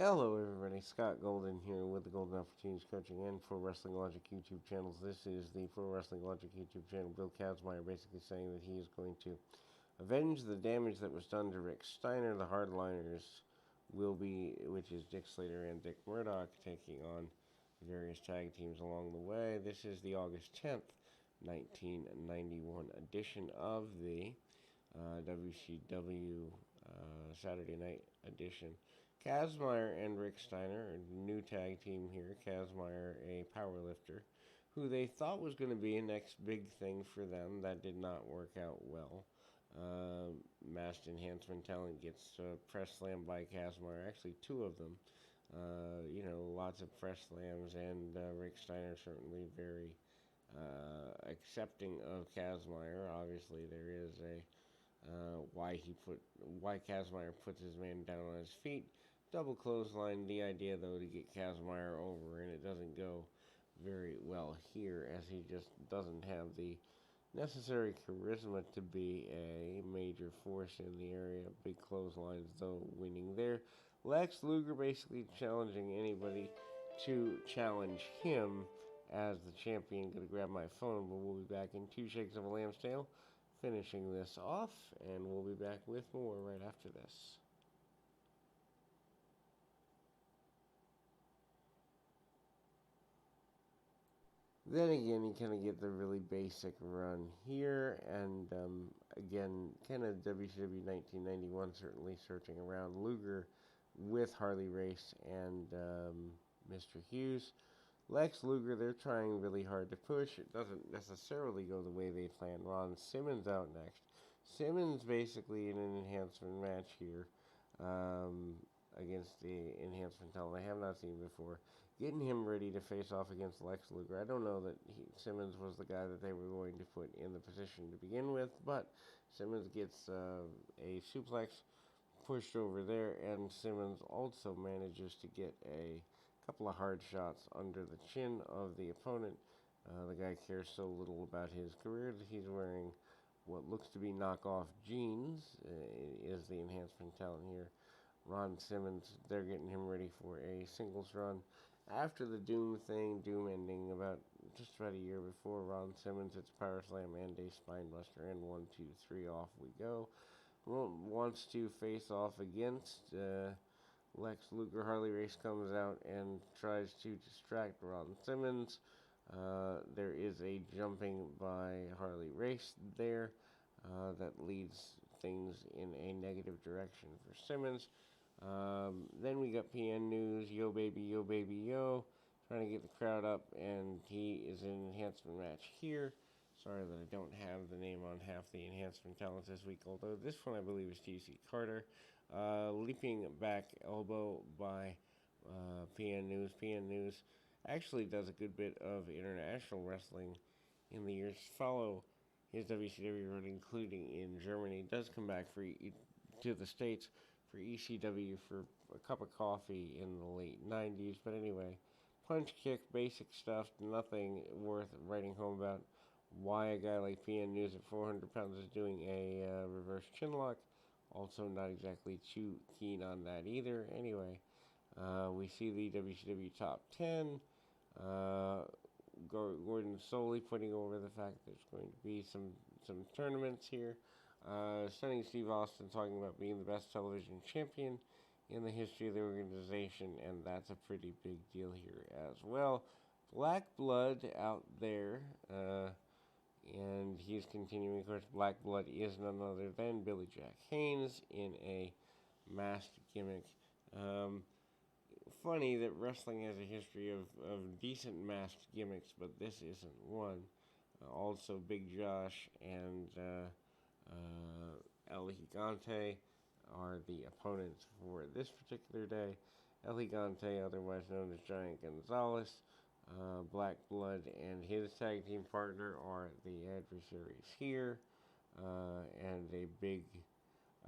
Hello, everybody. Scott Golden here with the Golden Opportunities Coaching and Pro Wrestling Logic YouTube channels. This is the Pro Wrestling Logic YouTube channel. Bill Kazmaier basically saying that he is going to avenge the damage that was done to Rick Steiner. The Hardliners will be, which is Dick Slater and Dick Murdoch, taking on various tag teams along the way. This is the August 10th, 1991 edition of the WCW Saturday Night Edition. Kazmaier and Rick Steiner, a new tag team here. Kazmaier, a powerlifter, who they thought was going to be a next big thing for them. That did not work out well. Masked Enhancement Talent gets press slammed by Kazmaier, actually two of them. Lots of press slams, and Rick Steiner certainly very accepting of Kazmaier. Obviously, there is a why Kazmaier puts his man down on his feet. Double clothesline, the idea though to get Kazmaier over, and it doesn't go very well here as he just doesn't have the necessary charisma to be a major force in the area. Big clotheslines though winning there. Lex Luger basically challenging anybody to challenge him as the champion. Gonna grab my phone, but we'll be back in 2 shakes of a lamb's tail, finishing this off, and we'll be back with more right after this. Then again, you kind of get the really basic run here, and again, kind of WCW 1991 certainly searching around. Luger with Harley Race and Mr. Hughes. Lex Luger, they're trying really hard to push. It doesn't necessarily go the way they planned. Ron Simmons out next. Simmons basically in an enhancement match here against the enhancement talent I have not seen before. Getting him ready to face off against Lex Luger. I don't know that Simmons was the guy that they were going to put in the position to begin with, but Simmons gets a suplex pushed over there, and Simmons also manages to get a couple of hard shots under the chin of the opponent. The guy cares so little about his career that he's wearing what looks to be knockoff jeans, is the enhancement talent here. Ron Simmons, they're getting him ready for a singles run. After the Doom thing, Doom ending just about a year before, Ron Simmons hits Power Slam and a Spinebuster, and 1, 2, 3, off we go. Wants to face off against Lex Luger. Harley Race comes out and tries to distract Ron Simmons. There is a jumping by Harley Race there that leads things in a negative direction for Simmons. Then we got PN News, yo baby, yo, trying to get the crowd up, and he is in an enhancement match here. Sorry that I don't have the name on half the enhancement talents this week, although this one I believe is TC Carter. Leaping back elbow by PN News. PN News actually does a good bit of international wrestling in the years to follow his WCW run, including in Germany. Does come back to the States for ECW for a cup of coffee in the late 90s. But anyway, punch, kick, basic stuff, nothing worth writing home about. Why a guy like PN News at 400 pounds is doing a reverse chinlock. Also not exactly too keen on that either. Anyway, we see the WCW Top 10. Gordon Soley putting over the fact that there's going to be some tournaments here. Stunning Steve Austin talking about being the best television champion in the history of the organization, and that's a pretty big deal here as well. Black Blood out there, and he's continuing. Of course, Black Blood is none other than Billy Jack Haynes in a masked gimmick. Funny that wrestling has a history of decent masked gimmicks, but this isn't one. Also, Big Josh and El Gigante are the opponents for this particular day. El Gigante, otherwise known as Giant Gonzalez, Black Blood, and his tag team partner are the adversaries here, and a big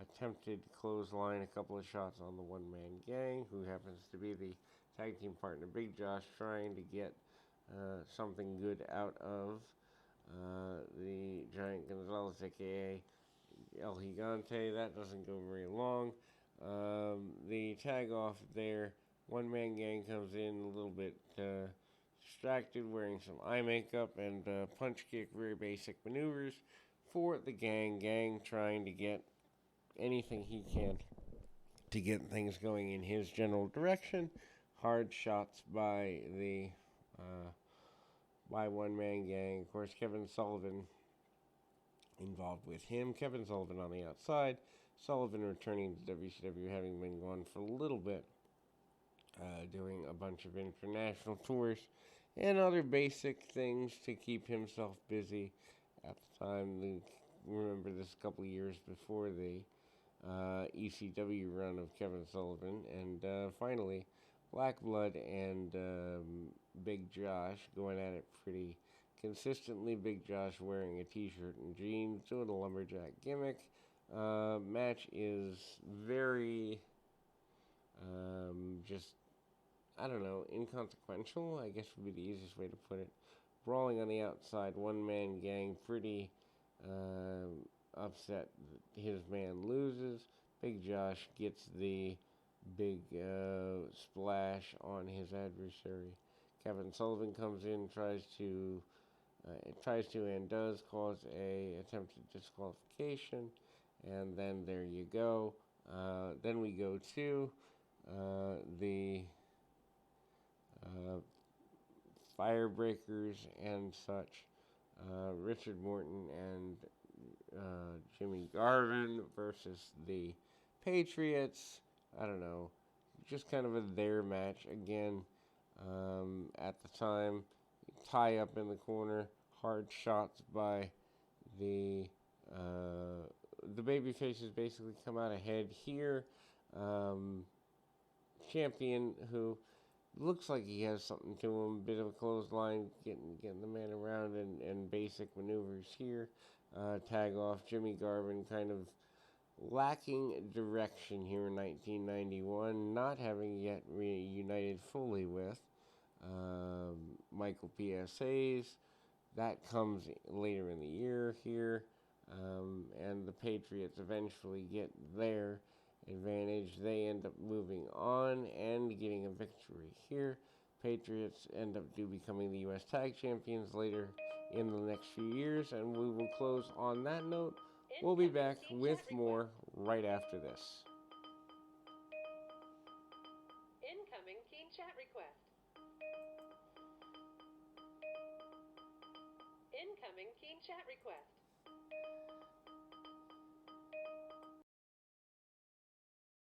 attempted clothesline, a couple of shots on the one-man gang, who happens to be the tag team partner, Big Josh, trying to get something good out of the Giant Gonzalez, a.k.a. El Gigante. That doesn't go very long. The tag off there One Man Gang comes in a little bit distracted, wearing some eye makeup and punch kick, very basic maneuvers for the gang. Gang trying to get anything he can to get things going in his general direction. Hard shots by the by One Man Gang. Of course, Kevin Sullivan involved with him. Kevin Sullivan on the outside. Sullivan returning to WCW, having been gone for a little bit, doing a bunch of international tours and other basic things to keep himself busy. At the time, remember this a couple of years before the ECW run of Kevin Sullivan, and finally, Black Blood and Big Josh going at it pretty consistently. Big Josh wearing a t-shirt and jeans, doing a lumberjack gimmick. Match is very just, I don't know, inconsequential, I guess would be the easiest way to put it. Brawling on the outside, One Man Gang pretty upset that his man loses. Big Josh gets the big splash on his adversary. Kevin Sullivan comes in, tries to and does cause a attempted disqualification, and then there you go. Then we go to the Firebreakers and such. Richard Morton and Jimmy Garvin versus the Patriots. I don't know, just kind of a their match again. At the time, tie up in the corner, hard shots by the baby faces basically come out ahead here. Champion, who looks like he has something to him, bit of a clothesline, getting the man around, and basic maneuvers here. Tag off. Jimmy Garvin kind of lacking direction here in 1991, not having yet reunited fully with Michael PSAs. That comes later in the year here, and the Patriots eventually get their advantage. They end up moving on and getting a victory here. Patriots end up becoming the U.S. Tag Champions later in the next few years, and we will close on that note. We'll be back with more right after this. Incoming team chat request. Incoming team chat request.